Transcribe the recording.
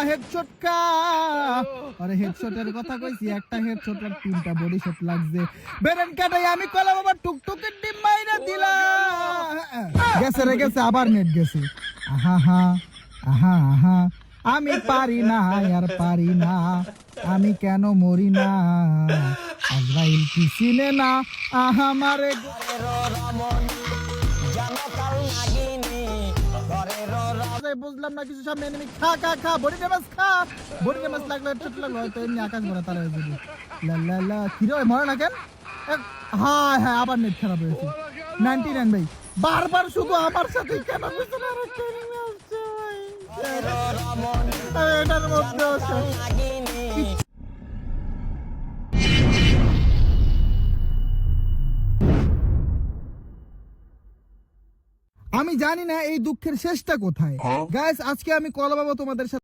Headshot খা। আরে হেডশটের কথা কইছি, একটা হেডশট আর 3টা বডি শট লাগছে। বেরেন কাটাই আমি কলা বাবা টুকটুকের ডিম মাইরা দিলাম। গেছে রে গেছে, আবার নেট গেছে। আহা হা আহা আহা, আমি পারি না আর পারি না, আমি কেন মরি না, আজরাইল কি চিনে না আমারে। বুঝলাম না কিছু, সামনে এনিমি। খা খা খা, বডি ড্যামেজ খা। বডি ড্যামেজ লাগলে হেডশট লাগলো, হয়তো এমনি আকাশ ভরা তারা হয়ে যাবে। লা লা লা, কি রে মরে না কেন? হ্যাঁ হ্যাঁ, আবার নেট খারাপ হয়েছে। 99 ভাই, বারবার শুধু আমার সাথে কেন পিছনে আরেকটা এনিমি আসছে ভাই। এটার মধ্যে আছে। আমি জানি না এই দুঃখের শেষটা কোথায়। গাইস, আজকে আমি কলা বাবা তোমাদের সাথে